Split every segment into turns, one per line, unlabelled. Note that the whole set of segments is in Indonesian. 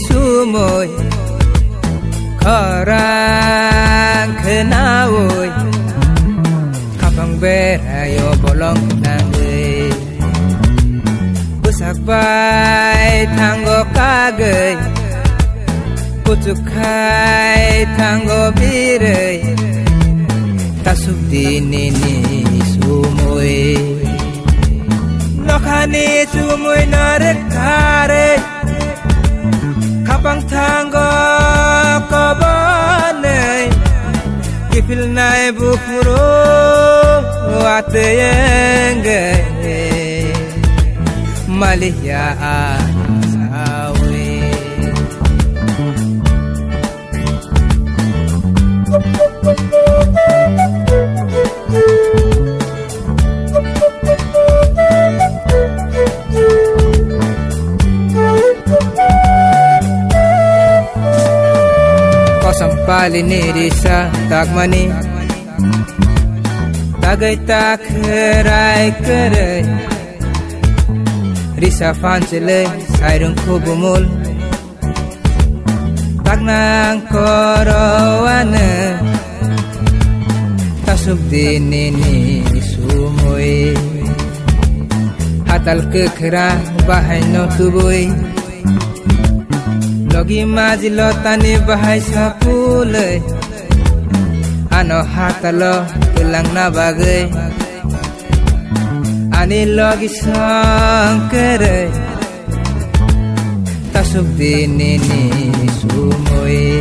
sumoy Korang kenawoy Kapang berayo bolong nanggay Busak bay tanggo kagay Putukai tanggo biray Tasuk dinini sumoy Nokhani sumoy narekare Kapang tanggo kobanay Kipil nai bukuro atayengay Maliyaan sawe Sampali ni risa tagmani Tagay takray karay Risa fanchile sayrung kubumul Tagnang korowana Tasub dinini sumoy Hatal kekra bahay no tuboy Logi majilo tani bahai sapulay Ano hatalo ilang nabagay Ani logi sangkeray Tasuk dinini sumoy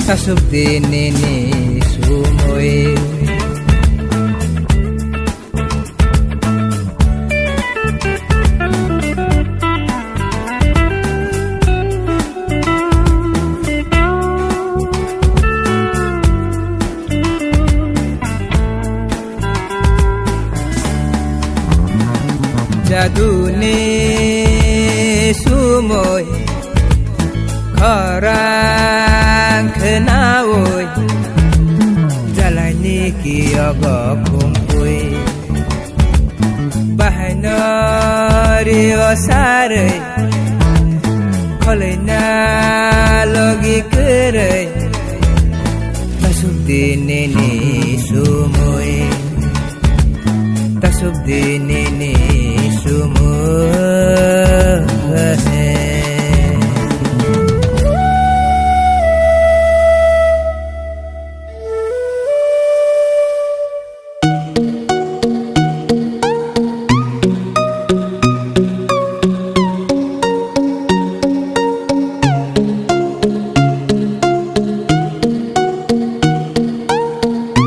Tasuk dinini sumoy Jadu ni sumoy Korang kenawoy Jalani kiyogo kumpuy Bahay nori osaray Kolay na logi keray Tasub dinini sumoy Tasub dinini sumoy